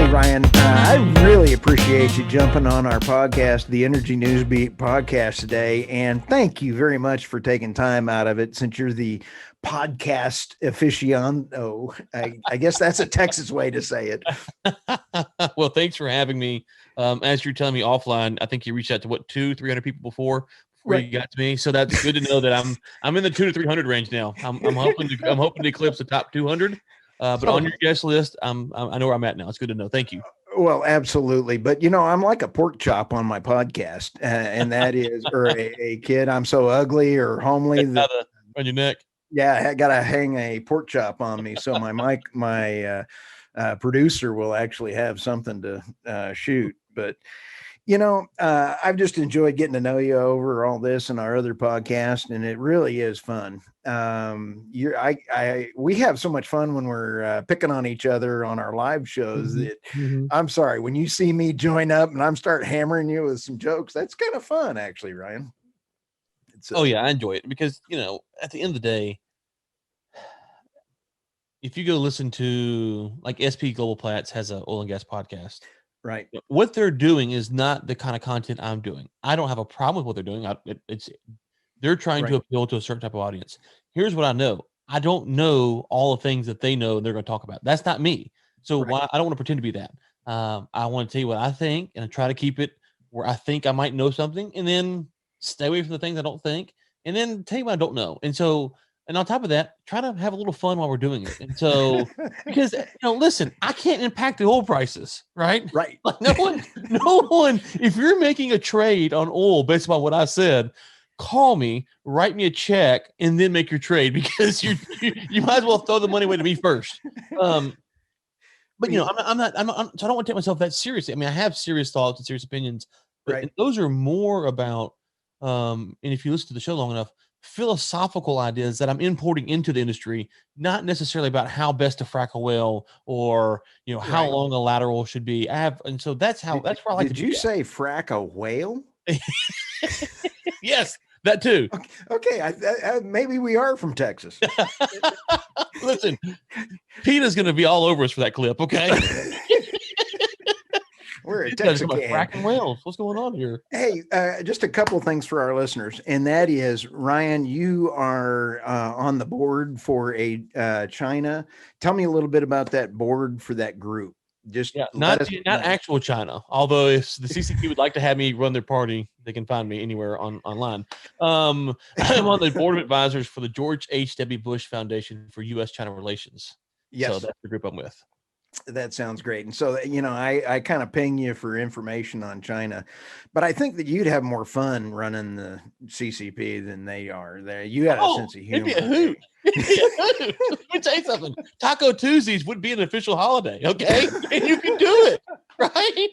Hey, Ryan, I really appreciate you jumping on our podcast, the Energy News Beat podcast today. And thank you very much for taking time out of it since you're the podcast aficionado. I guess that's a Texas way to say it. Well, thanks for having me. As you're telling me offline, I think you reached out to 300 people before Right. you got to me. So that's good to know that I'm in the 200 to 300 range now. I'm hoping to eclipse the top 200. But on your guest list, I know where I'm at now. It's good to know. Thank you. Well, absolutely. But, I'm like a pork chop on my podcast, and that is, or a kid, I'm so ugly or homely that, On your neck. yeah, I got to hang a pork chop on me. So my producer will actually have something to shoot. But, I've just enjoyed getting to know you over all this and our other podcast, and it really is fun. We have so much fun when we're picking on each other on our live shows that I'm sorry, when you see me join up and I'm start hammering you with some jokes, that's kind of fun, actually, Ryan. Oh yeah, I enjoy it because at the end of the day, if you go listen to like SP Global Platts has an oil and gas podcast. Right. What they're doing is not the kind of content I'm doing. I don't have a problem with what they're doing. They're trying to appeal to a certain type of audience. Here's what I know. I don't know all the things that they know and they're going to talk about. That's not me. So why I don't want to pretend to be that. I want to tell you what I think and I try to keep it where I think I might know something and then stay away from the things I don't think and then tell you what I don't know. And on top of that, try to have a little fun while we're doing it. And so, because listen, I can't impact the oil prices, right? Right. Like no one. If you're making a trade on oil based on what I said, call me, write me a check, and then make your trade because you might as well throw the money away to me first. But I'm not. So I don't want to take myself that seriously. I mean, I have serious thoughts and serious opinions, but those are more about. And if you listen to the show long enough, philosophical ideas that I'm importing into the industry, not necessarily about how best to frack a well or how long a lateral should be. And so that's where I like. Did you say frack a whale? Yes, that too. Okay, maybe we are from Texas. Listen, PETA's going to be all over us for that clip. Okay. We're at Texas. Fracking whales. What's going on here? Hey, just a couple of things for our listeners, and that is, Ryan, you are on the board for China. Tell me a little bit about that board for that group. Just not actual China. Although if the CCP would like to have me run their party, they can find me anywhere online. I'm on the board of advisors for the George H.W. Bush Foundation for U.S.-China Relations. Yes. So that's the group I'm with. That sounds great. And so, I kind of ping you for information on China, but I think that you'd have more fun running the CCP than they are. You got a sense of humor. It'd be a hoot. Let me tell you something. Taco Tuesdays would be an official holiday, okay? And you can do it, right?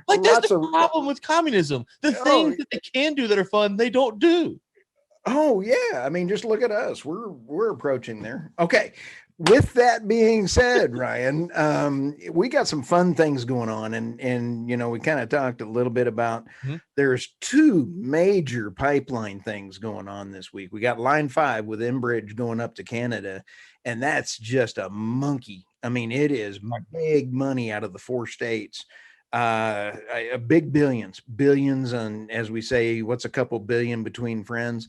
Like that's the problem with communism. The things that they can do that are fun, they don't do. Oh yeah. I mean, just look at us. We're approaching there. Okay. With that being said, Ryan, we got some fun things going on, and we kind of talked a little bit about there's two major pipeline things going on this week. We got Line 5 with Enbridge going up to Canada, and that's just a monkey. I mean, it is big money out of the 4 states. A big billions, and as we say, what's a couple billion between friends?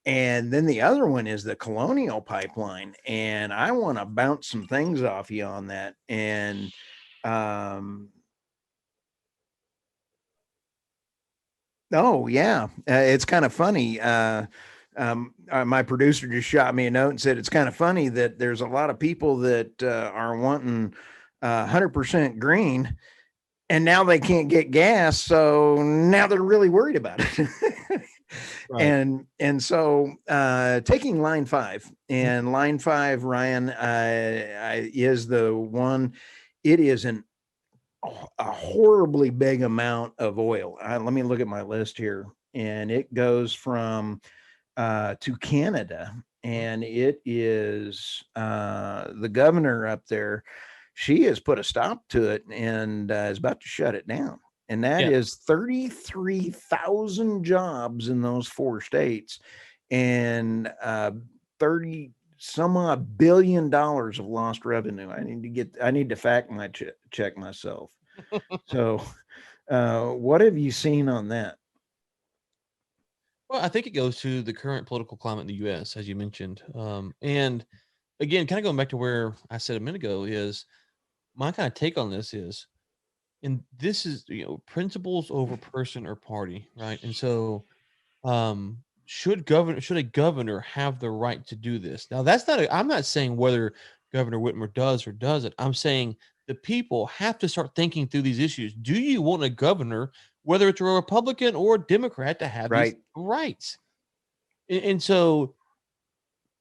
And then the other one is the Colonial Pipeline. And I want to bounce some things off you on that. And it's kind of funny. My producer just shot me a note and said it's kind of funny that there's a lot of people that are wanting 100% green, and now they can't get gas. So now they're really worried about it. Right. And so taking Line 5 and Line 5, Ryan, is the one. It is a horribly big amount of oil. Let me look at my list here, and it goes from to Canada, and it is the governor up there. She has put a stop to it and is about to shut it down. And that is 33,000 jobs in those 4 states and 30 some odd $1 billion of lost revenue. I need to fact check myself. So, what have you seen on that? Well, I think it goes to the current political climate in the U.S., as you mentioned. And again, kind of going back to where I said a minute ago, is my kind of take on this is, and this is, principles over person or party, right? And so, should a governor have the right to do this? Now, that's not. I'm not saying whether Governor Whitmer does or doesn't. I'm saying the people have to start thinking through these issues. Do you want a governor, whether it's a Republican or a Democrat, to have these Right, rights? And so,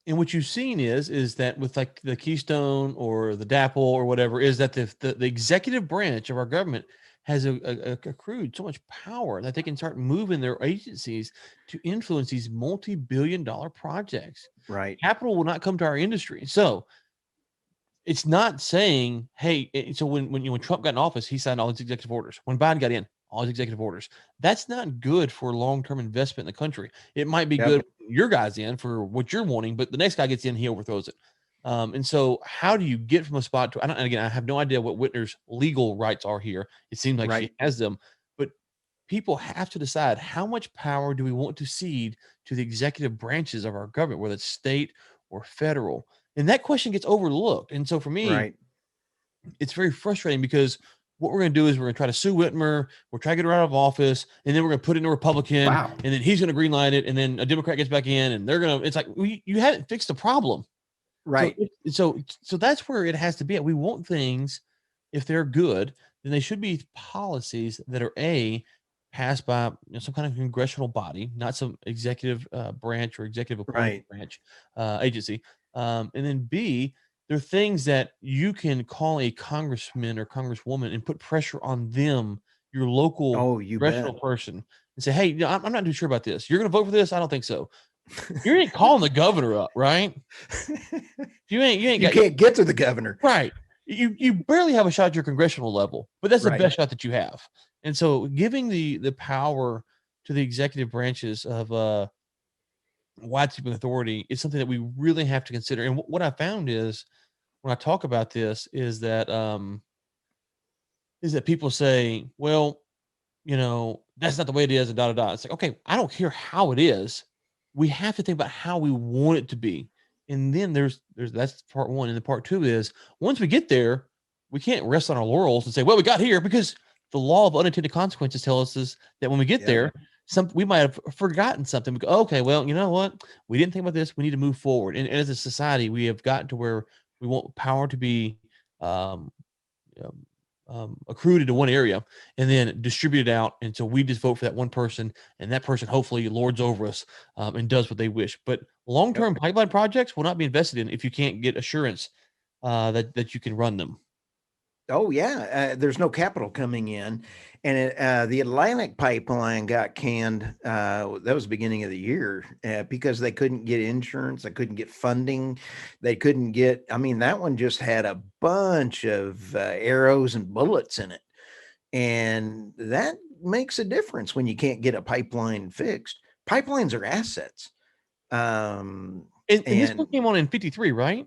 and what you've seen is that with like the Keystone or the DAPL or whatever, is that the executive branch of our government has accrued so much power that they can start moving their agencies to influence these multi-billion-dollar projects. right, Capital will not come to our industry. So it's not saying, hey, so when Trump got in office, he signed all these executive orders. When Biden got in, all these executive orders. That's not good for long-term investment in the country. It might be yep, good your guys in for what you're wanting, but the next guy gets in, he overthrows it. And so how do you get from a spot to, and again, I have no idea what Whitner's legal rights are here. It seems like right, she has them, but people have to decide, how much power do we want to cede to the executive branches of our government, whether it's state or federal? And that question gets overlooked. And so for me, right. it's very frustrating because what we're going to do is we're going to try to sue Whitmer, we're trying to get her out of office, and then we're going to put in a Republican, Wow. and then he's going to greenlight it, and then a Democrat gets back in, and they're going to. It's like, you haven't fixed the problem. So, Right, so that's where it has to be at. We want things, if they're good, then they should be policies that are passed by, some kind of congressional body, not some executive branch or executive appointed right. branch agency, and then B, they're things that you can call a congressman or congresswoman and put pressure on them, your local Oh, you congressional bet. person, and say, hey, I'm not too sure about this. You're going to vote for this? I don't think so. You ain't calling the governor up, right? You ain't You got can't get to the governor. right. You barely have a shot at your congressional level, but that's the Right, best shot that you have. And so giving the power to the executive branches of widespread authority is something that we really have to consider. And what I found is, when I talk about this, is that people say, well, that's not the way it is, and da da da. It's like, okay, I don't care how it is. We have to think about how we want it to be. And then there's that's part one. And the part two is, once we get there, we can't rest on our laurels and say, well, we got here, because the law of unintended consequences tells us that when we get yep, there, we might have forgotten something. We go, okay, well, you know what? We didn't think about this. We need to move forward. And as a society, we have gotten to where we want power to be um, um, accrued into one area and then distributed out. And so we just vote for that one person, and that person hopefully lords over us and does what they wish. But yep. long-term pipeline projects will not be invested in if you can't get assurance that you can run them. Oh yeah, there's no capital coming in, and the Atlantic pipeline got canned. That was the beginning of the year because they couldn't get insurance, they couldn't get funding, they couldn't get. I mean, that one just had a bunch of arrows and bullets in it, and that makes a difference when you can't get a pipeline fixed. Pipelines are assets. Um, And this one and came on in 53, right?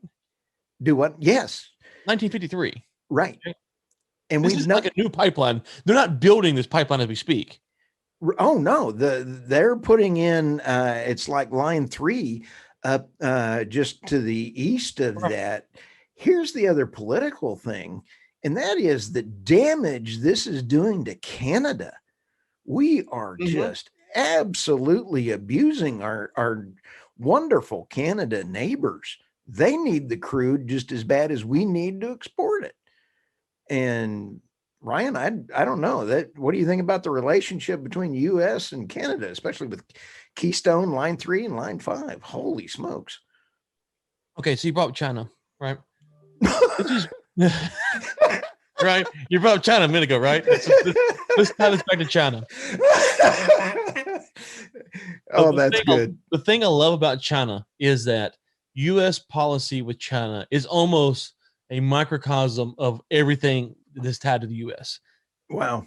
do what? Yes, 1953. right. Okay. And This we've is like not. a new pipeline. They're not building this pipeline as we speak. Oh no, they're putting in it's like line 3 up just to the east of Right. that. Here's the other political thing, and that is the damage this is doing to Canada. We are Mhm. just absolutely abusing our wonderful Canada neighbors. They need the crude just as bad as we need to export it. And Ryan, I don't know that. What do you think about the relationship between U.S. and Canada, especially with Keystone Line 3 and Line 5? Holy smokes! Okay, so you brought up China, right? This is right. You brought up China a minute ago, right? So let's tie this back to China. So Oh, that's good. the thing I love about China is that U.S. policy with China is almost a microcosm of everything that's tied to the U.S. Wow.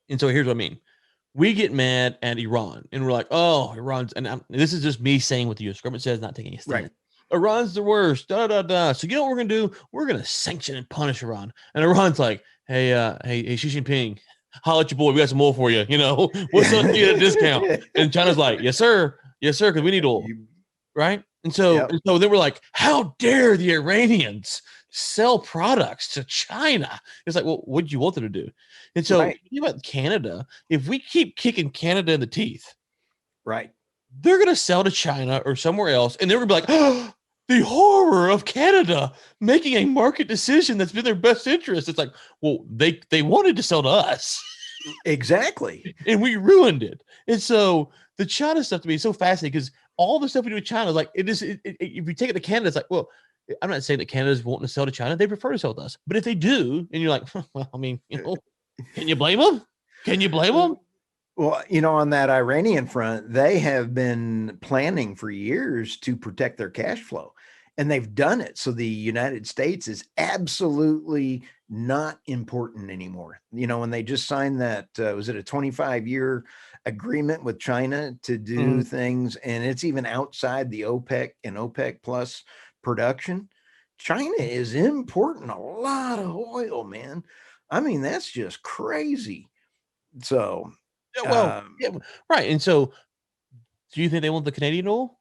And so here's what I mean. We get mad at Iran, and we're like, oh, Iran's, and this is just me saying what the U.S. government says, not taking a Right. stand. Iran's the worst, da da da. So you know what we're gonna do? We're gonna sanction and punish Iran. And Iran's like, hey, Xi Jinping, holla at your boy. We got some oil for you. What's up? You get a discount. And China's like, yes, sir, because we need oil, right? And so they were like, how dare the Iranians sell products to China? It's like, well, what do you want them to do? And so think about Canada. If we keep kicking Canada in the teeth, right, they're going to sell to China or somewhere else, and they're going to be like, oh, the horror of Canada making a market decision that's been their best interest. It's like, well, they wanted to sell to us. Exactly. And we ruined it. And so the China stuff to me is so fascinating because all the stuff we do with China, like if you take it to Canada, it's like, well, I'm not saying that Canada's wanting to sell to China. They prefer to sell to us. But if they do, and you're like, well, I mean, can you blame them? Can you blame them? Well, on that Iranian front, they have been planning for years to protect their cash flow, and they've done it. So the United States is absolutely not important anymore. When they just signed that, was it a 25-year agreement with China to do things, and it's even outside the OPEC and OPEC plus production. China is importing a lot of oil, man. I mean, that's just crazy. So right. And so, do you think they want the Canadian oil?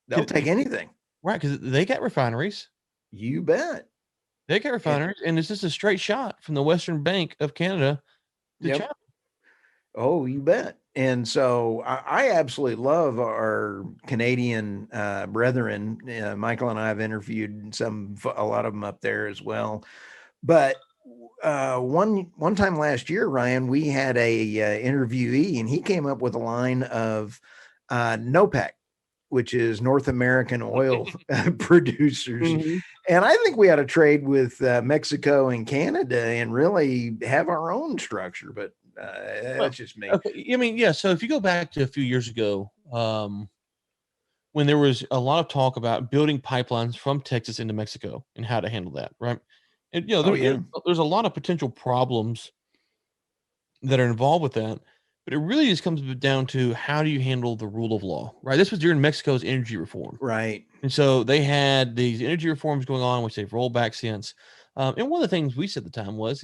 They'll take anything, right? Because they got refineries. You bet. They got refineries, and it's just a straight shot from the western bank of Canada to China. Oh, you bet. And so I absolutely love our Canadian brethren. Michael and I have interviewed a lot of them up there as well. But one time last year, Ryan, we had a interviewee, and he came up with a line of NOPEC, which is North American Oil Producers. And I think we ought to trade with Mexico and Canada and really have our own structure. But that's just me. Okay. I mean, yeah. So if you go back to a few years ago, when there was a lot of talk about building pipelines from Texas into Mexico and how to handle that, right? And there's a lot of potential problems that are involved with that, but it really just comes down to how do you handle the rule of law, right? This was during Mexico's energy reform, right? And so they had these energy reforms going on, which they've rolled back since. And one of the things we said at the time was,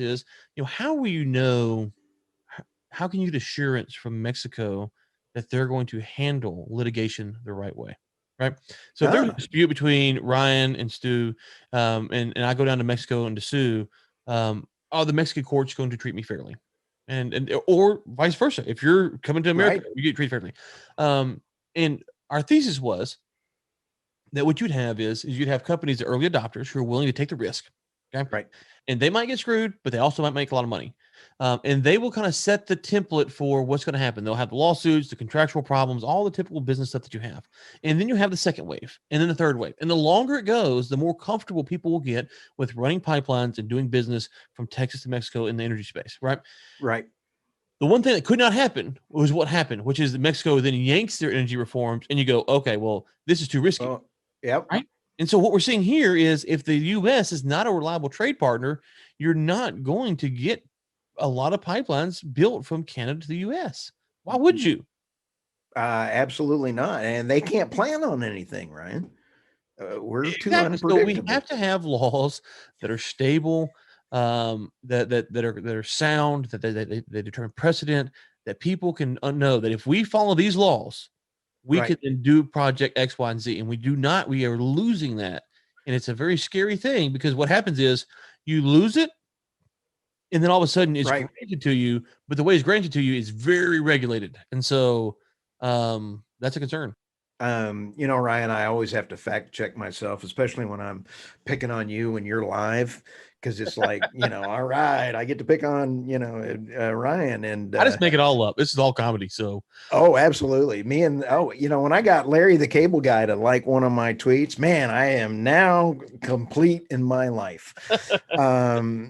how will you know? How can you get assurance from Mexico that they're going to handle litigation the right way? Right. So if there's a dispute between Ryan and Stu, and I go down to Mexico and to sue, the Mexican court's going to treat me fairly. And or vice versa. If you're coming to America, you get treated fairly. And our thesis was that what you'd have is you'd have companies, the early adopters, who are willing to take the risk. Okay. Right. And they might get screwed, but they also might make a lot of money. And they will kind of set the template for what's going to happen. They'll have the lawsuits, the contractual problems, all the typical business stuff that you have. And then you have the second wave and then the third wave. And the longer it goes, the more comfortable people will get with running pipelines and doing business from Texas to Mexico in the energy space. Right. Right. The one thing that could not happen was what happened, which is that Mexico then yanks their energy reforms and you go, okay, well, this is too risky. Yep. Right. And so what we're seeing here is if the U.S. is not a reliable trade partner, you're not going to get a lot of pipelines built from Canada to the U.S. Why would you? Absolutely not. And they can't plan on anything, Ryan. We're too unpredictable. So we have to have laws that are stable, that are sound, that they determine precedent, that people can know that if we follow these laws, we can then do project X, Y, and Z. And we do not, we are losing that. And it's a very scary thing because what happens is you lose it, and then all of a sudden it's granted to you, but the way it's granted to you is very regulated. And so that's a concern. Ryan, I always have to fact check myself, especially when I'm picking on you when you're live. Because it's like, all right, I get to pick on, Ryan. And I just make it all up. This is all comedy. So, oh, absolutely. When I got Larry the Cable Guy to like one of my tweets, man, I am now complete in my life. I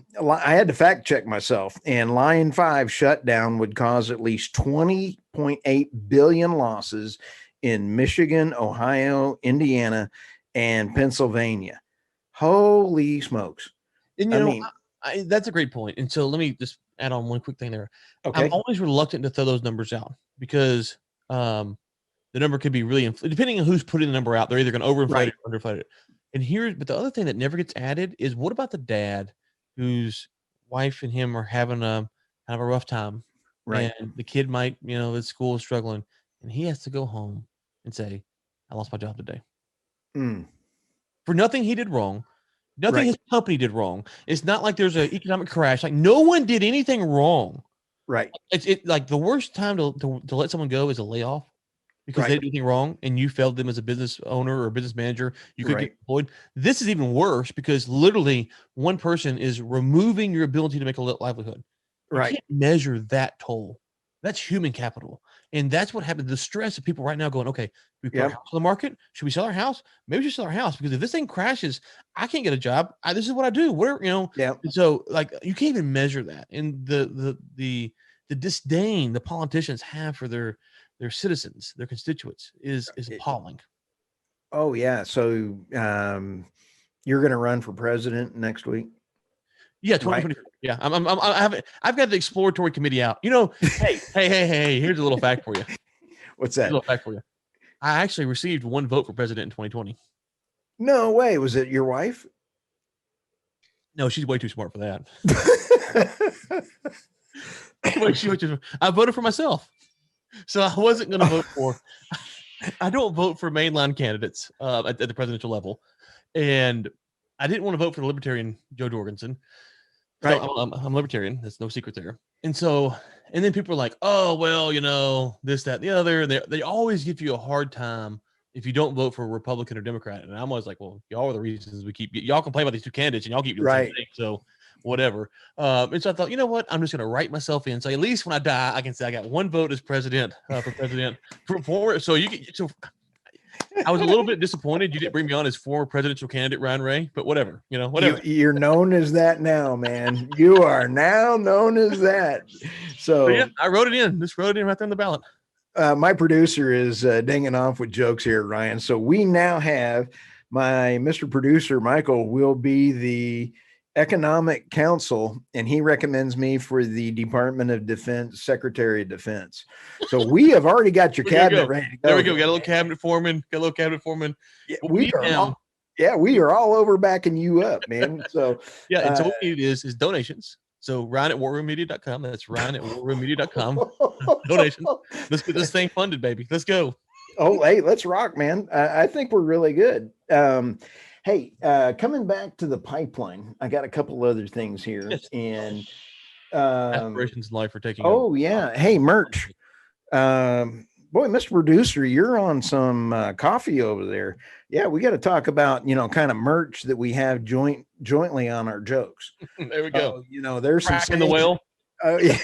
had to fact check myself, and Line 5 shutdown would cause at least 20.8 billion losses in Michigan, Ohio, Indiana, and Pennsylvania. Holy smokes. And that's a great point. And so let me just add on one quick thing there. Okay. I'm always reluctant to throw those numbers out because the number could be really depending on who's putting the number out. They're either going to overinflate it or underinflate it. But the other thing that never gets added is what about the dad whose wife and him are having a kind of a rough time, Right. and the kid might, at school is struggling, and he has to go home and say, "I lost my job today." Mm. For nothing he did wrong, nothing Right. his company did wrong. It's not like there's an economic crash. Like no one did anything wrong. Right. It's like the worst time to let someone go is a layoff because they Right. did anything wrong and you failed them as a business owner or a business manager. You could get Right. employed. This is even worse because literally one person is removing your ability to make a livelihood. You Right. can't measure that toll. That's human capital. And that's what happened. The stress of people right now going, okay, do we put our Yep. house on the market? Should we sell our house? Maybe we should sell our house because if this thing crashes, I can't get a job. This is what I do. Whatever. Yep. And so like you can't even measure that. And the disdain the politicians have for their citizens, their constituents is appalling. Oh yeah. So you're going to run for president next week? Yeah, Right. 2024. Yeah, I've got the exploratory committee out. Hey, here's a little fact for you. What's Here's a that? little fact for you. I actually received 1 vote for president in 2020. No way. Was it your wife? No, she's way too smart for that. I voted for myself. So I wasn't going to vote for. I don't vote for mainline candidates at the presidential level, and I didn't want to vote for the Libertarian Joe Jorgensen. So Right. I'm Libertarian. There's no secret there. And so, and then people are like, "Oh, well, this, that, and the other." They always give you a hard time if you don't vote for a Republican or Democrat. And I'm always like, "Well, y'all are the reasons y'all complain about these two candidates, and y'all keep doing the same thing." So, whatever. And so I thought, you know what? I'm just going to write myself in. So at least when I die, I can say I got 1 vote as president for president. So I was a little bit disappointed you didn't bring me on as former presidential candidate Ryan Ray, but whatever. You're known as that now, man. You are now known as that. So yeah, I wrote it in. Just wrote it in right there on the ballot. My producer is dinging off with jokes here, Ryan. So we now have my Mr. Producer, Michael, will be the Economic Counsel, and he recommends me for the Department of Defense, Secretary of Defense. So we have already got your cabinet ready to go. There we go. Got a little cabinet foreman. Yeah, we are all over backing you up, man. So yeah, and so what we need is donations. So Ryan at warroommedia.com. That's Ryan at warroommedia.com. Donations. Let's get this thing funded, baby. Let's go. Oh, hey, let's rock, man. I think we're really good. Hey, coming back to the pipeline, I got a couple other things here. Yes. And aspirations in life are taking. Oh, yeah. Hey, merch. Boy, Mr. Producer, you're on some coffee over there. Yeah, we got to talk about, kind of merch that we have jointly on our jokes. There we go. There's Crack some in the whale. Oh, yeah.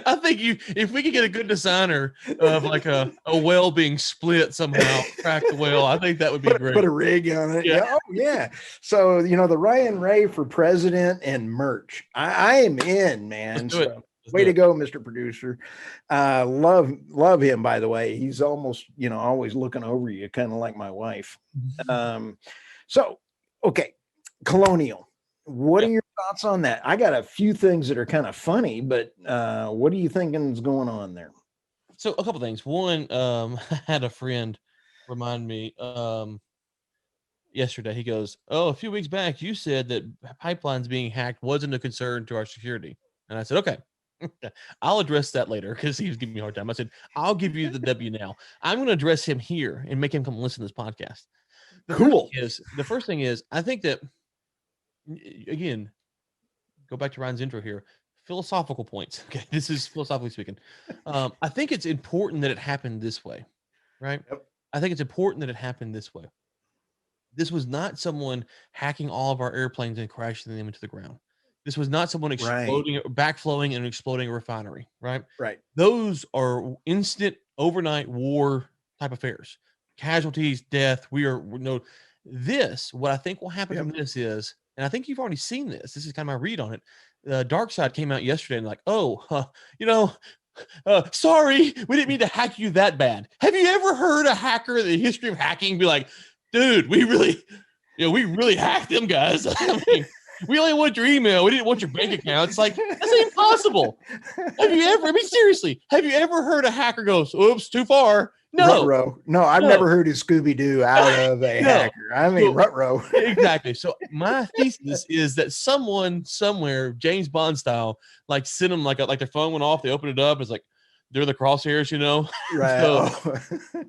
I think if we could get a good designer of like a whale being split somehow, crack the whale, I think that would be great. Put a rig on it. Yeah. Oh, yeah. So, the Ryan Ray for president and merch. I am in, man. Way to go, Mr. Producer. Love him, by the way. He's almost, always looking over you, kind of like my wife. So, okay, Colonial. What are your thoughts on that? I got a few things that are kind of funny, but what are you thinking is going on there? So a couple things. One, I had a friend remind me yesterday. He goes, "Oh, a few weeks back, you said that pipelines being hacked wasn't a concern to our security." And I said, "Okay, I'll address that later," because he was giving me a hard time. I said, "I'll give you the W now. I'm going to address him here and make him come listen to this podcast." The first thing is, I think that, again, go back to Ryan's intro here, philosophical points. Okay, this is philosophically speaking. I think it's important that it happened this way, right? Yep. I think it's important that it happened this way. This was not someone hacking all of our airplanes and crashing them into the ground. This was not someone exploding, backflowing and exploding a refinery, right? Right. Those are instant, overnight war type affairs. Casualties, death. What I think will happen from this is, and I think you've already seen this. This is kind of my read on it. Dark Side came out yesterday and like, sorry, we didn't mean to hack you that bad. Have you ever heard a hacker in the history of hacking be like, dude, we really hacked them guys. I mean, we only want your email. We didn't want your bank account. It's like, that's impossible. Seriously, have you ever heard a hacker go, oops, too far? No, Rutro. No, I've no, never heard of Scooby Doo out of a no. hacker. I mean, So, Rutro. exactly. So my thesis is that someone somewhere, James Bond style, like sent them like their phone went off. They opened it up. It's like they're the crosshairs, you know. Right. so Oh.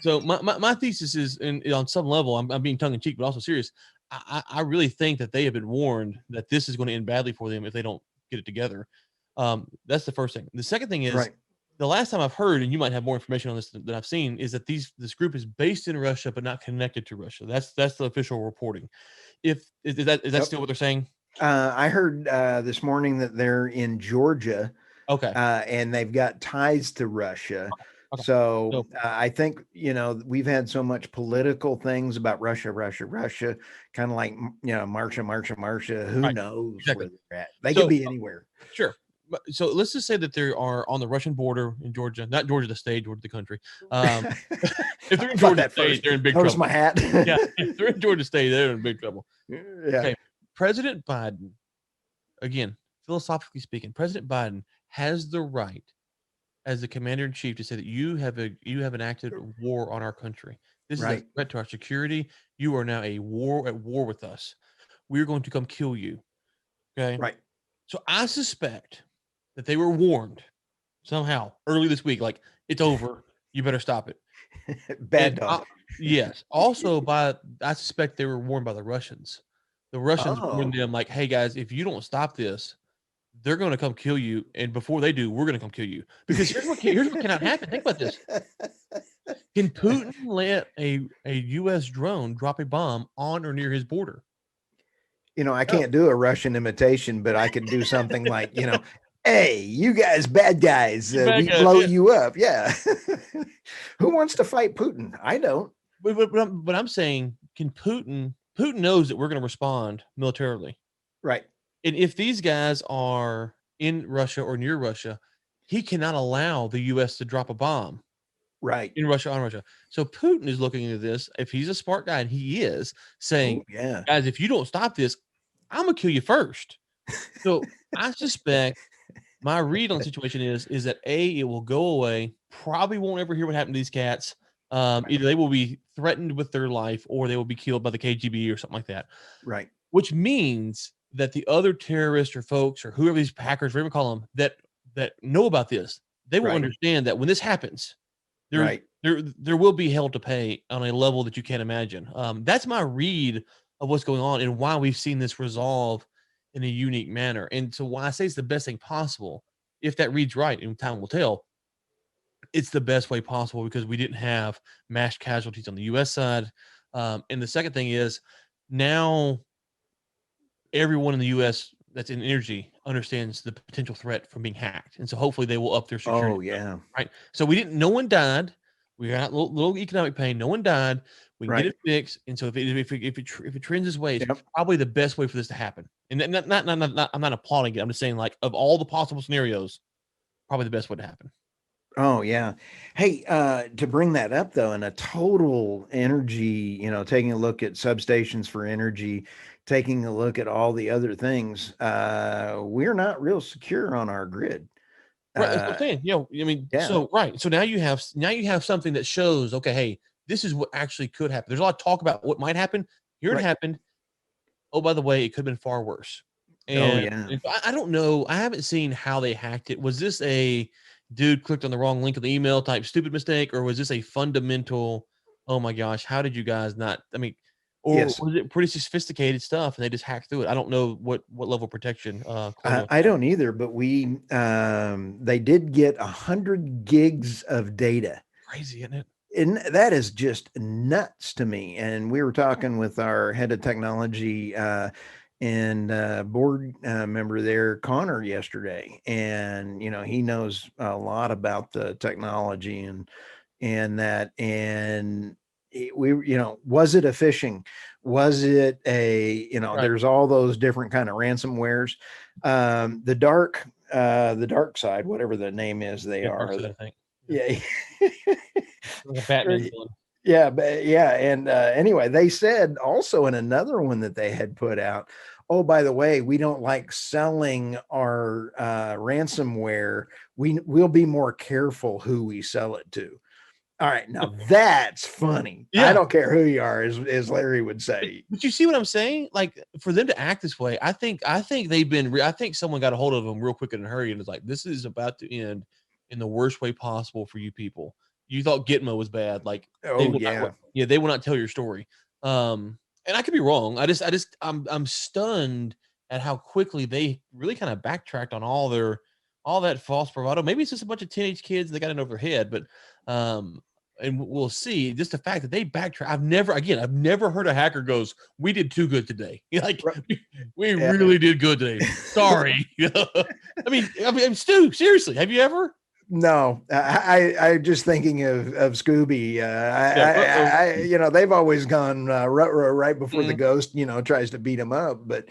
so my thesis is, on some level, I'm being tongue in cheek, but also serious. I really think that they have been warned that this is going to end badly for them if they don't get it together. That's the first thing. The second thing is, Right. the last time I've heard, and you might have more information on this than I've seen, is that this group is based in Russia but not connected to Russia. That's the official reporting. If is that Yep. still what they're saying? I heard this morning that they're in Georgia, Okay. and they've got ties to Russia. Okay. So So I think, we've had so much political things about Russia, Russia, Russia, kind of like, Marsha, Marsha, Marsha. Who right, knows exactly. where they're at? They could So be anywhere. sure. So let's just say that they are on the Russian border in Georgia, not Georgia the state, Georgia the country. Um, if they're I in thought Georgia that State, first. they're in big That was trouble. my hat. Yeah, if they're in Georgia State, they're in big trouble. Yeah. Okay, President Biden, again, philosophically speaking, President Biden has the right as the commander in chief to say that you have enacted war on our country. This is a Right. threat to our security. You are now at war with us. We're going to come kill you. Okay. Right. So I suspect that they were warned somehow early this week, like it's over. You better stop it. Bad And dog. yes, also I suspect they were warned by the Russians. The Russians warned Oh. them, like, "Hey guys, if you don't stop this, they're going to come kill you, and before they do, we're going to come kill you." Because here's what cannot happen. Think about this: can Putin let a U.S. drone drop a bomb on or near his border? I No. can't do a Russian imitation, but I could do something like, hey, you guys, bad guys, You bad we guys, blow yeah. you up. Yeah. Who wants to fight Putin? I don't. But I'm saying, can Putin knows that we're going to respond militarily, Right. and if these guys are in Russia or near Russia, he cannot allow the U.S. to drop a bomb Right. in Russia on Russia. So Putin is looking at this. If he's a smart guy, and he is, saying, Oh, yeah. "Guys, if you don't stop this, I'm gonna kill you first." So I suspect my read on the situation is that it will go away. Probably won't ever hear what happened to these cats. Either they will be threatened with their life, or they will be killed by the KGB or something like that. Right. Which means that the other terrorists or folks or whoever these hackers, whatever you call them, that know about this, they will Right. understand that when this happens, there Right. there will be hell to pay on a level that you can't imagine. That's my read of what's going on and why we've seen this resolve in a unique manner. And so why I say it's the best thing possible, if that reads right, and time will tell, it's the best way possible because we didn't have mass casualties on the U.S. side. And the second thing is, now everyone in the U.S. that's in energy understands the potential threat from being hacked, and so hopefully they will up their security. Oh, yeah. Right. So no one died. We got a little economic pain. No one died. We can get Right. it fixed. And so if it trends this way, it's Yep. probably the best way for this to happen. And not I'm not applauding it. I'm just saying, like, of all the possible scenarios, probably the best way to happen. Oh, yeah. Hey, to bring that up though, in a total energy, taking a look at substations for energy, taking a look at all the other things, we're not real secure on our grid. Right. That's what I'm Uh, saying. I mean, yeah. so right. So now you have something that shows, okay, hey, this is what actually could happen. There's a lot of talk about what might happen. Here it Right. happened. Oh, by the way, it could have been far worse. Oh, And yeah. I don't know. I haven't seen how they hacked it. Was this a dude clicked on the wrong link of the email type stupid mistake, or was this a fundamental, oh my gosh, how did you guys not? I mean, or Yes. was it pretty sophisticated stuff and they just hacked through it? I don't know what level of protection Colonial I had. don't either, but they did get 100 gigs of data. Crazy, isn't it? And that is just nuts to me. And we were talking with our head of technology and board member there, Connor, yesterday, and he knows a lot about the technology and that. And was it a phishing? Was it Right. there's all those different kind of ransomwares. The dark side, whatever the name is, they Yeah, are. Darkseid, I think. Yeah. Like a Batman villain. Yeah, but yeah, and anyway, they said also in another one that they had put out, oh, by the way, we don't like selling our ransomware. We'll be more careful who we sell it to. All right, now that's funny. Yeah. I don't care who you are, as Larry would say. But you see what I'm saying? Like for them to act this way, I think they've been. I think someone got a hold of them real quick in a hurry and was like, "This is about to end in the worst way possible for you people. You thought Gitmo was bad, like they Oh will yeah, not. Yeah, they will not tell your story. And I could be wrong. I'm stunned at how quickly they really kind of backtracked on all that false bravado. Maybe it's just a bunch of teenage kids that got it over their head, but and we'll see. Just the fact that they backtrack. I've never heard a hacker goes, "We did too good today." Like we really did good today. Sorry. I mean, Stu, seriously, have you ever? No, I'm just thinking of Scooby. They've always gone right before the ghost, tries to beat him up. But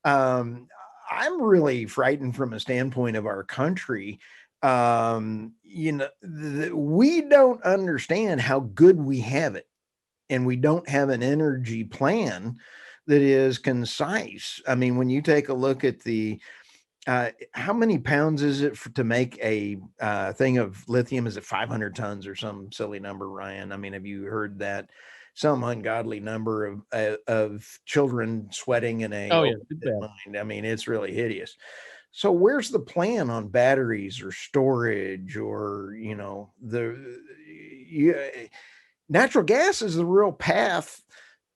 I'm really frightened from a standpoint of our country. We don't understand how good we have it, and we don't have an energy plan that is concise. I mean, when you take a look at how many pounds is it to make a thing of lithium? Is it 500 tons or some silly number, Ryan? I mean, have you heard that? Some ungodly number of children sweating in a mine. I mean, it's really hideous. So where's the plan on batteries or storage or, natural gas is the real path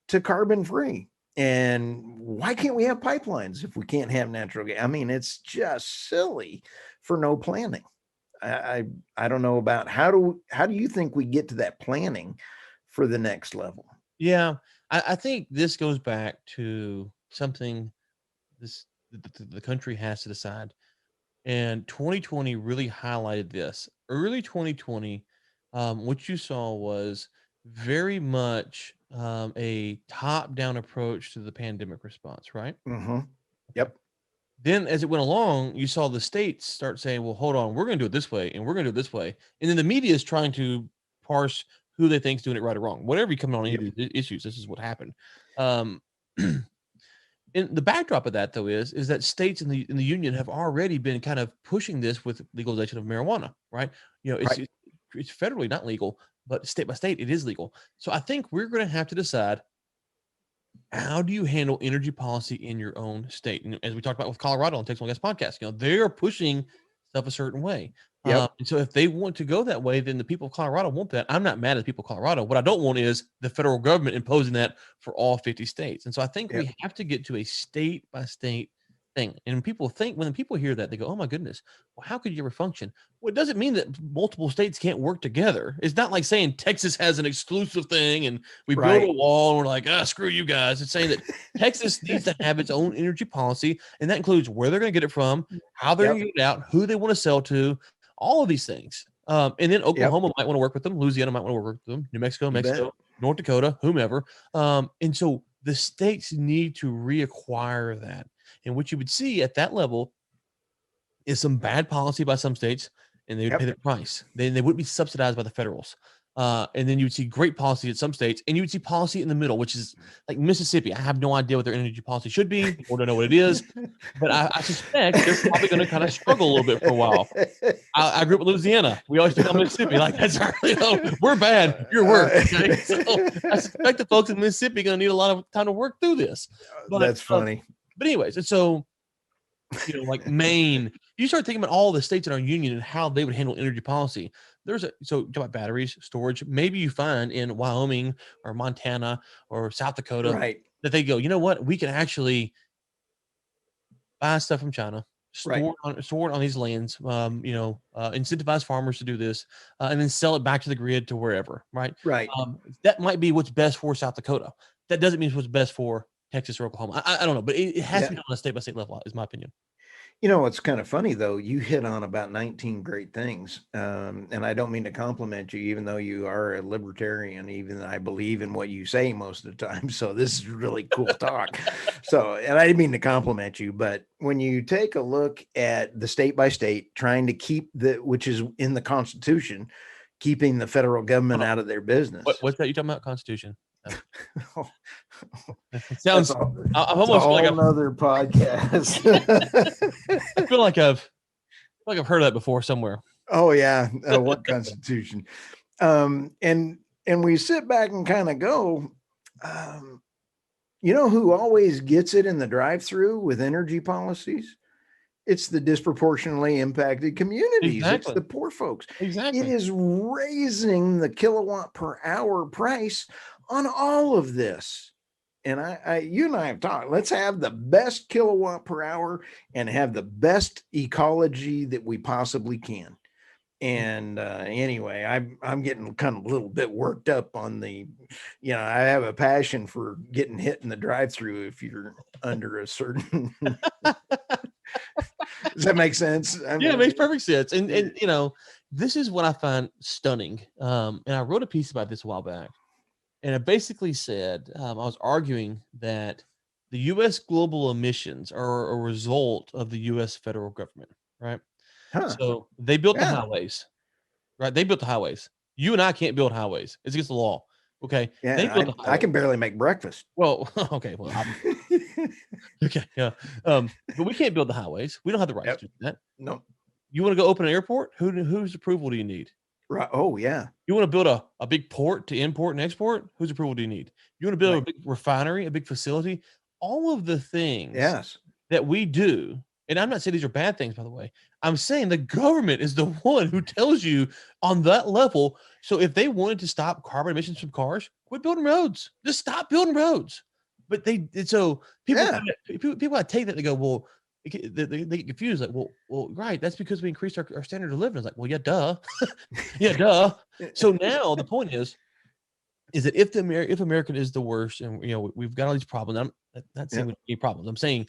to carbon free. And why can't we have pipelines if we can't have natural gas? I mean, it's just silly for no planning. I don't know about how do you think we get to that planning for the next level? Yeah, I think this goes back to something the country has to decide. And 2020 really highlighted this. Early 2020, what you saw was very much a top-down approach to the pandemic response, right? Mm-hmm. Yep. Then, as it went along, you saw the states start saying, "Well, hold on, we're going to do it this way, and we're going to do it this way." And then the media is trying to parse who they think is doing it right or wrong. Whatever you come on any of these issues, this is what happened. Um, and the backdrop of that, though, is that states in the union have already been kind of pushing this with legalization of marijuana, right? It's federally not legal, but state by state it is legal. So I think we're going to have to decide, how do you handle energy policy in your own state? And as we talked about with Colorado on Texas Gas Podcast, they're pushing stuff a certain way. Yep. And so if they want to go that way, then the people of Colorado want that. I'm not mad at the people of Colorado. What I don't want is the federal government imposing that for all 50 states. And so I think we have to get to a state by state thing. And when people hear that, they go, "Oh my goodness, well, how could you ever function?" Well, it doesn't mean that multiple states can't work together. It's not like saying Texas has an exclusive thing and we build a wall and we're like, screw you guys. It's saying that Texas needs to have its own energy policy, and that includes where they're going to get it from, how they're going to get it out, who they want to sell to, all of these things. And then Oklahoma might want to work with them. Louisiana might want to work with them. New Mexico, North Dakota, whomever. And so the states need to reacquire that. And what you would see at that level is some bad policy by some states, and they would pay the price. Then they wouldn't be subsidized by the federals. And then you would see great policy at some states, and you would see policy in the middle, which is like Mississippi. I have no idea what their energy policy should be, or don't know what it is, but I suspect they're probably going to kind of struggle a little bit for a while. I grew up in Louisiana. We always talk about Mississippi like that's we're bad, you're worse. Okay? So I suspect the folks in Mississippi are going to need a lot of time to work through this. But, that's funny. But anyways, and so like Maine, you start thinking about all the states in our union and how they would handle energy policy. So talk about batteries, storage. Maybe you find in Wyoming or Montana or South Dakota that they go, you know what, we can actually buy stuff from China, store it on these lands, incentivize farmers to do this, and then sell it back to the grid to wherever, right? That might be what's best for South Dakota. That doesn't mean it's what's best for Texas or Oklahoma. I don't know, but it has to be on a state by state level, is my opinion. It's kind of funny though. You hit on about 19 great things. And I don't mean to compliment you, even though you are a libertarian, even I believe in what you say most of the time. So this is really cool talk. And I didn't mean to compliment you, but when you take a look at the state by state, trying to keep which is in the Constitution, keeping the federal government out of their business. What's that you talking about? Constitution? It sounds. I'm almost like another podcast. I feel like I've heard of that before somewhere. Oh yeah, what Constitution? And we sit back and kind of go, um, you know who always gets it in the drive-through with energy policies? It's the disproportionately impacted communities. It's Exactly. the poor folks. It Exactly. is raising the kilowatt per hour price on all of this. And you and I have talked. Let's have the best kilowatt per hour and have the best ecology that we possibly can. And anyway, I'm getting kind of a little bit worked up on I have a passion for getting hit in the drive-through if you're under a certain. Does that make sense? I Yeah, it mean, makes perfect sense. And this is what I find stunning. And I wrote a piece about this a while back. And it basically said, I was arguing that the US global emissions are a result of the US federal government, right? huh? So they built the Yeah, highways, right? They built the highways. You and I can't build highways. It's against the law. Okay. They yeah. built the I highway. can barely make breakfast. Well, okay. Well, okay. Yeah. But we can't build the highways. We don't have the rights Yep. to do that. No. You want to go open an airport? Whose approval do you need? Right. Oh yeah. You want to build a big port to import and export? Whose approval do you need? You want to build Right. a big refinery, a big facility? All of the things Yes. that we do, and I'm not saying these are bad things, by the way. I'm saying the government is the one who tells you on that level. So if they wanted to stop carbon emissions from cars, quit building roads. Just stop building roads. But so people Yeah. people take that, they go, well, they get confused, like, well, right, that's because we increased our standard of living. It's like, well, yeah, duh. Yeah, duh. So now the point is that if America is the worst, and we've got all these problems. I'm not saying Yeah. we have any problems. I'm saying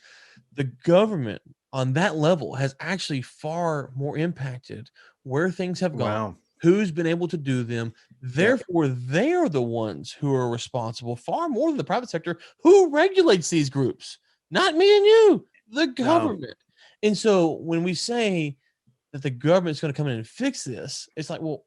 the government on that level has actually far more impacted where things have gone, Wow. who's been able to do them. Yep. Therefore, they're the ones who are responsible far more than the private sector, who regulates these groups, not me and you, the No. government. And so when we say that the government's going to come in and fix this, it's like, well,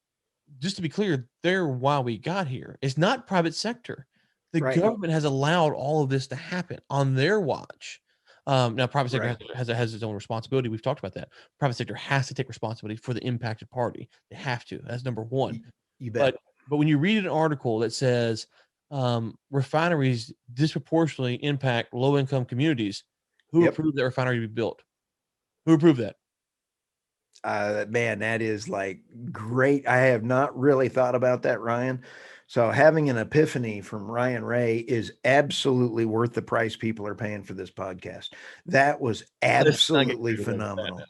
just to be clear, they're why we got here. It's not private sector. The Right. government has allowed all of this to happen on their watch. Now, private sector Right. has its own responsibility. We've talked about that. Private sector has to take responsibility for the impacted party. They have to. That's number one. You But bet. when you read an article that says refineries disproportionately impact low income communities, who Yep. approved that refinery to be built? Who approved that? Man, that is like great. I have not really thought about that, Ryan. So having an epiphany from Ryan Ray is absolutely worth the price people are paying for this podcast. That was Let's not get absolutely creative over phenomenal.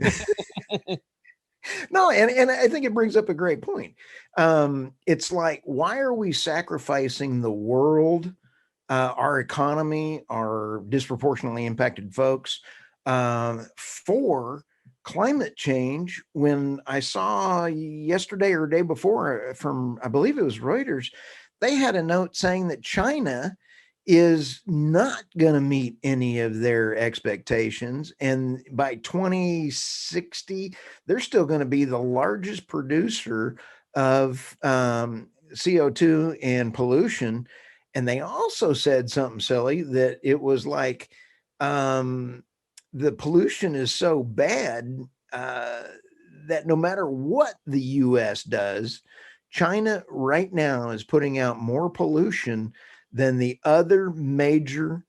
that now. No, and I think it brings up a great point. It's like, why are we sacrificing the world, our economy, our disproportionately impacted folks, for climate change? When I saw yesterday or day before from, I believe it was Reuters, they had a note saying that China is not going to meet any of their expectations. And by 2060, they're still going to be the largest producer of CO2 and pollution. And they also said something silly that it was like the pollution is so bad that no matter what the US does, China right now is putting out more pollution than the other major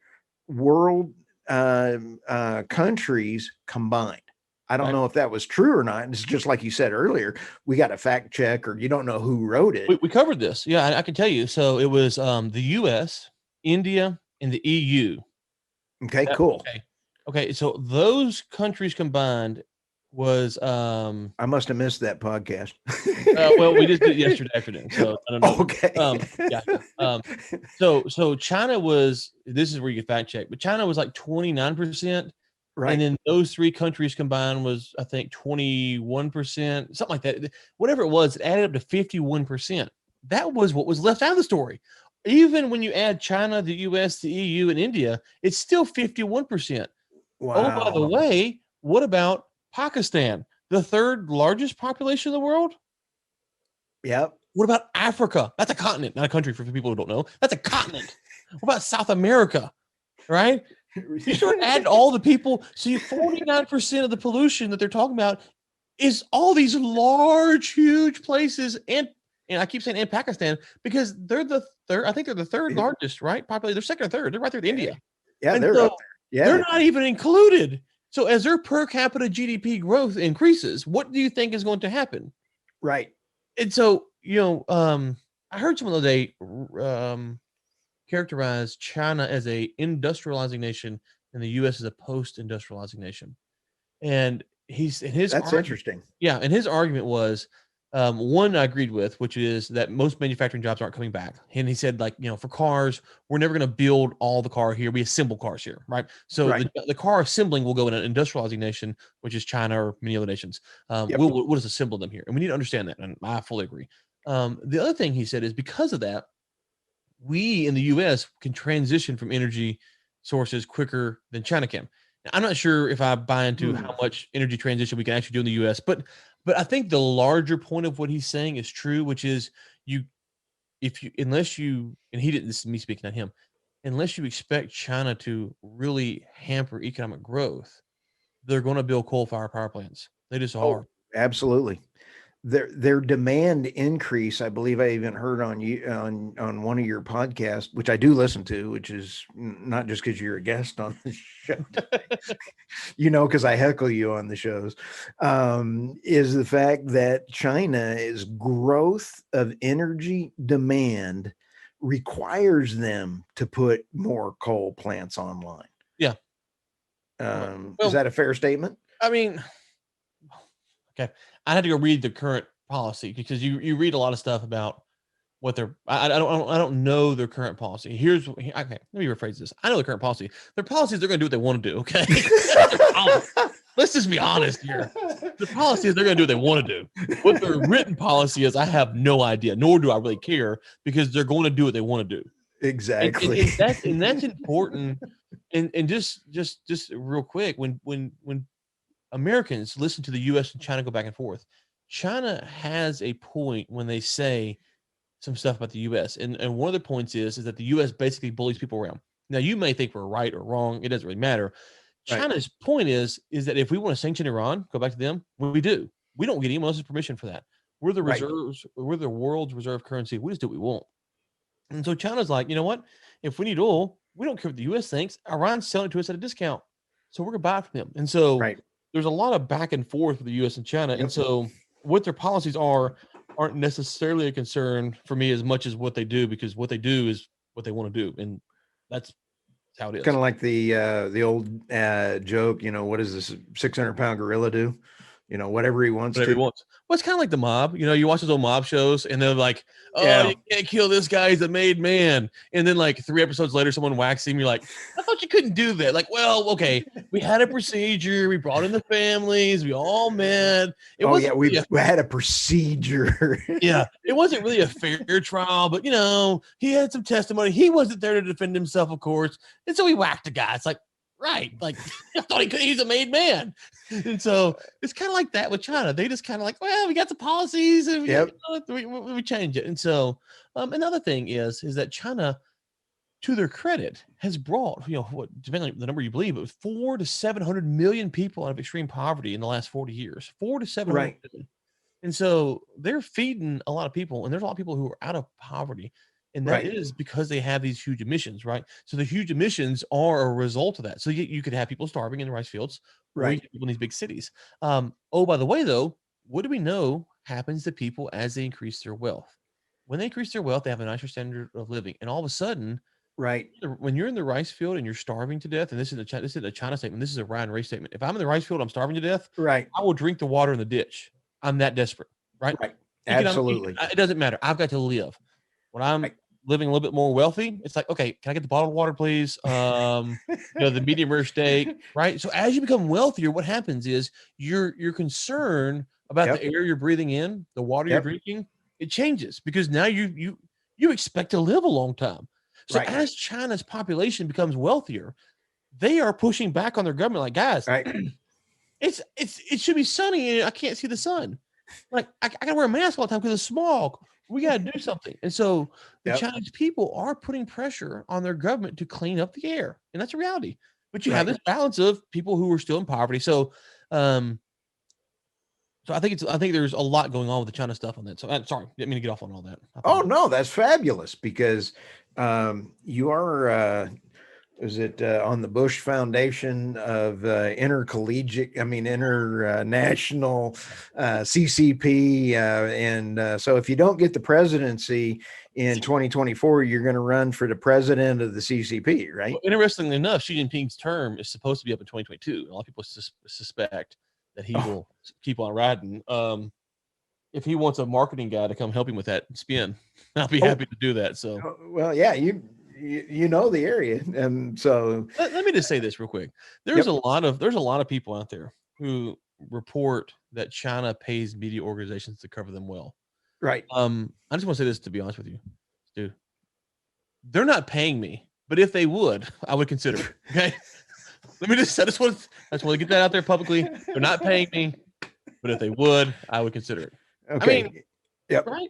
world countries combined. I don't Right. know if that was true or not. It's just like you said earlier, we got to fact check, or you don't know who wrote it. We covered this. Yeah, I can tell you. So it was the US, India, and the EU. Okay, cool. Okay. So those countries combined was I must have missed that podcast. well, we just did it yesterday afternoon. So I don't know. Okay. Gotcha. So China was, this is where you can fact check, but China was like 29%. Right. And then those three countries combined was, I think, 21%, something like that. Whatever it was, it added up to 51%. That was what was left out of the story. Even when you add China, the US, the EU, and India, it's still 51%. Wow. Oh, by the way, what about Pakistan, the third largest population in the world? Yep. What about Africa? That's a continent, not a country for people who don't know. That's a continent. What about South America? Right? You start adding all the people. See, 49% of the pollution that they're talking about is all these large, huge places. And And I keep saying in Pakistan because they're the third. I think they're the third largest, right? Population. They're second or third. They're right there with India. Yeah, And they're so up there. they're Yeah, not even included. So as their per capita GDP growth increases, what do you think is going to happen? right. And so, I heard someone the other day characterize China as a industrializing nation and the US as a post-industrializing nation. And That's interesting. yeah, and his argument was one I agreed with, which is that most manufacturing jobs aren't coming back. And he said, like, for cars, we're never going to build all the car here. We assemble cars here, right? So Right. the car assembling will go in an industrializing nation, which is China or many other nations. Yep. We'll just assemble them here, and we need to understand that. And I fully agree. The other thing he said is because of that, we in the U.S. can transition from energy sources quicker than China can. Now, I'm not sure if I buy into how much energy transition we can actually do in the U.S., but I think the larger point of what he's saying is true, which is unless you, and he didn't, this is me speaking on him, unless you expect China to really hamper economic growth, they're going to build coal-fired power plants. They just are. Oh, absolutely. Their demand increase, I believe I even heard on you on one of your podcasts, which I do listen to, which is not just because you're a guest on the show, because I heckle you on the shows, is the fact that China's growth of energy demand requires them to put more coal plants online. Yeah. Is that a fair statement? I mean, okay, I had to go read the current policy because you read a lot of stuff about what their I don't know their current policy. Okay, let me rephrase this. I know the current policy. Their policy is they're going to do what they want to do. Okay, let's just be honest here. The policy is they're going to do what they want to do. What their written policy is, I have no idea, nor do I really care because they're going to do what they want to do. Exactly. And that's important. And just real quick, when Americans listen to the U.S. and China go back and forth, China has a point when they say some stuff about the U.S. And one of the points is that the U.S. basically bullies people around. Now, you may think we're right or wrong. It doesn't really matter. Right. China's point is that if we want to sanction Iran, go back to them, we do. We don't get anyone else's permission for that. We're the reserves. We're the world's reserve currency. We just do what we want. And so China's like, you know what? If we need oil, we don't care what the U.S. thinks. Iran's selling it to us at a discount. So we're going to buy it from them. And so there's a lot of back and forth with the U.S. and China. Yep. And so what their policies aren't necessarily a concern for me as much as what they do, because what they do is what they want to do. And that's how it is. Kind of like the old joke, what does this 600-pound gorilla do? Whatever he wants to. Well, it's kind of like the mob. You watch those old mob shows and they're like, oh, you can't kill this guy. He's a made man. And then like 3 episodes later, someone whacks him. You're like, I thought you couldn't do that. Like, well, okay, we had a procedure. We brought in the families. We all met. We had a procedure. Yeah. It wasn't really a fair trial, but he had some testimony. He wasn't there to defend himself, of course. And so he whacked the guy. It's like, right. Like, I thought he's a made man. And so it's kind of like that with China. They just kind of like, well, we got the policies and we change it. And so another thing is that China, to their credit, has brought, depending on the number you believe, it was 400 to 700 million people out of extreme poverty in the last 40 years. 400 to 700 million. And so they're feeding a lot of people, and there's a lot of people who are out of poverty. And that is because they have these huge emissions, right? So the huge emissions are a result of that. So you could have people starving in the rice fields, right? People in these big cities. Oh, by the way, though, what do we know happens to people as they increase their wealth? When they increase their wealth, they have a nicer standard of living. And all of a sudden, when you're in the rice field and you're starving to death, and this is a China statement, this is a Ryan Ray statement. If I'm in the rice field, I'm starving to death, I will drink the water in the ditch. I'm that desperate, right? Absolutely. It doesn't matter. I've got to live. When I'm living a little bit more wealthy, it's like, okay, can I get the bottled water, please? The medium rare steak, right? So as you become wealthier, what happens is your concern about the air you're breathing in, the water you're drinking, it changes because now you expect to live a long time. So as China's population becomes wealthier, they are pushing back on their government, like, guys, it should be sunny and I can't see the sun. Like I gotta wear a mask all the time because of smog. We got to do something. And so the Chinese people are putting pressure on their government to clean up the air. And that's a reality. But you have this balance of people who are still in poverty. So So I think there's a lot going on with the China stuff on that. So sorry, didn't mean to get off on all that. Oh no, that's fabulous because you are is it on the Bush Foundation of intercollegiate, I mean international CCP, and so if you don't get the presidency in 2024, you're going to run for the president of the CCP, right? Well, interestingly enough, Xi Jinping's term is supposed to be up in 2022. A lot of people suspect that he will keep on riding. If he wants a marketing guy to come help him with that spin, I'll be happy to do that. So, well, yeah, you know the area, and so let me just say this real quick. There's a lot of people out there who report that China pays media organizations to cover them well. Right. I just want to say this, to be honest with you, dude. They're not paying me, but if they would, I would consider it. Okay. I just want to get that out there publicly. They're not paying me, but if they would, I would consider it. Okay. I mean, right?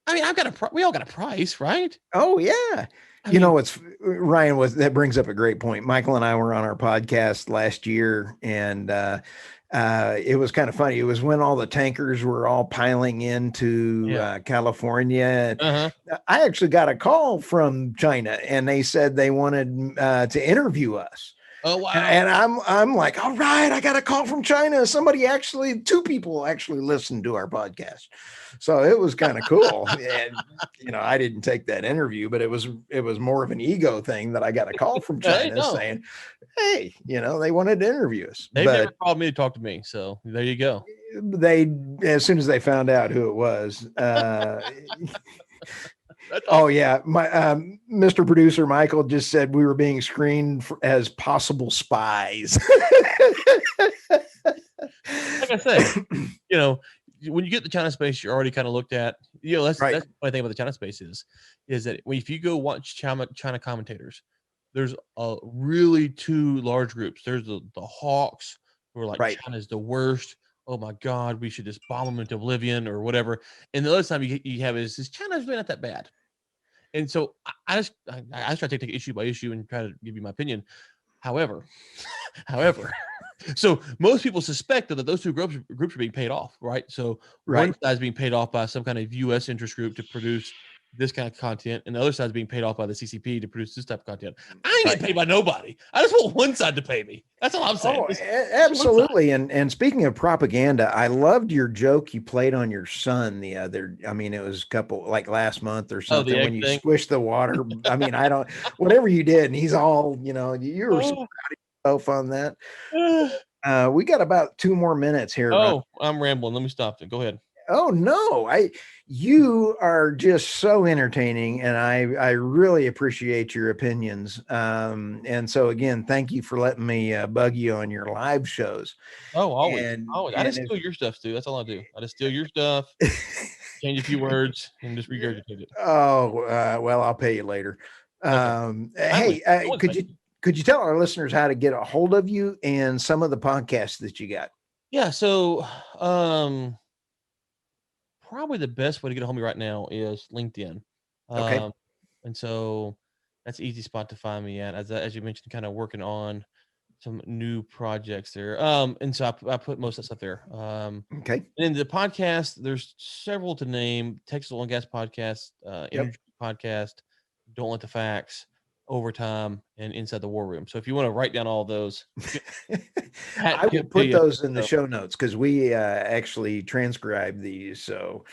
I mean, we all got a price, right? Oh yeah. What's Ryan that brings up a great point. Michael and I were on our podcast last year, and it was kind of funny. It was when all the tankers were all piling into California. I actually got a call from China, and they said they wanted to interview us. Oh wow! And I'm like, all right, I got a call from China. Two people actually listened to our podcast, so it was kind of cool. And I didn't take that interview, but it was more of an ego thing that I got a call from China saying, hey, they wanted to interview us. They've never called me to talk to me, so there you go. They, as soon as they found out who it was. Oh yeah, my Mr. Producer Michael just said we were being screened as possible spies. Like I said, when you get the China space, you're already kind of looked at. That's the funny thing about the China space is that if you go watch China commentators, there's really two large groups. There's the hawks who are like China's the worst. Oh my God, we should just bomb them into oblivion or whatever. And the other time you have is China's really not that bad. And so I just try to take issue by issue and try to give you my opinion. However, so most people suspect that those two groups are being paid off, right? So one side is being paid off by some kind of U.S. interest group to produce this kind of content, and the other side is being paid off by the CCP to produce this type of content. I ain't getting paid by nobody. I just want one side to pay me. That's all I'm saying. Absolutely. And speaking of propaganda, I loved your joke you played on your son the other. I mean, it was last month or something when you squished the water. I mean, whatever you did, and he's all, you were so proud of yourself on that. We got about 2 more minutes here. Oh, I'm rambling. Let me stop it. Go ahead. Oh no, you are just so entertaining, and I really appreciate your opinions. And so again, thank you for letting me bug you on your live shows. Oh, always. I just steal your stuff, Stu. That's all I do. I just steal your stuff, change a few words, and just regurgitate it. Oh, well, I'll pay you later. Okay. Hey, could you tell our listeners how to get a hold of you and some of the podcasts that you got? Yeah. So, probably the best way to get a hold of me right now is LinkedIn. Okay. And so that's an easy spot to find me at. As you mentioned, kind of working on some new projects there. And so I put most of that stuff there. Okay. And in the podcast, there's several to name: Texas Oil and Gas Podcast, Energy Podcast, Don't Let the Facts, Overtime, and Inside the War Room. So if you want to write down all those, I will put those in the show notes because we actually transcribe these. So,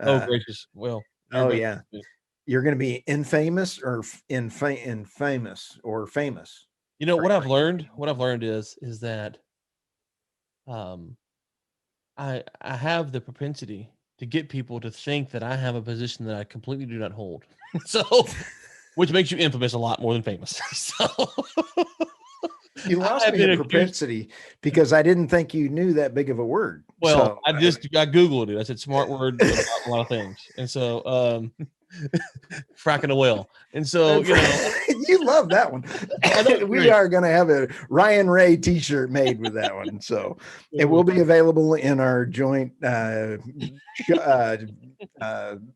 oh gracious, well, yeah, you're going to be infamous or infamous or famous. What I've learned is that, I have the propensity to get people to think that I have a position that I completely do not hold. So. Which makes you infamous a lot more than famous. So you lost me a propensity because I didn't think you knew that big of a word. Well, I Googled it. I said smart word about a lot of things. And so fracking a well. And so you love that one. We are going to have a Ryan Ray t-shirt made with that one. So it will be available in our joint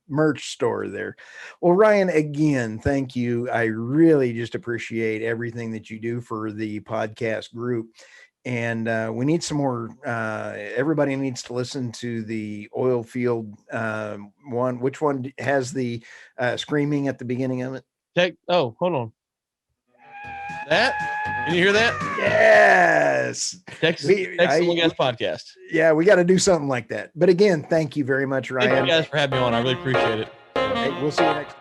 merch store there. Well, Ryan, again, thank you. I really just appreciate everything that you do for the podcast group. and we need some more. Everybody needs to listen to the oil field one. Which one has the screaming at the beginning of it? Oh, hold on. That? Can you hear that? Yes. Texas Oil Gas Podcast. Yeah, we got to do something like that. But again, thank you very much, Ryan. Thank you guys for having me on. I really appreciate it. Hey, we'll see you next time.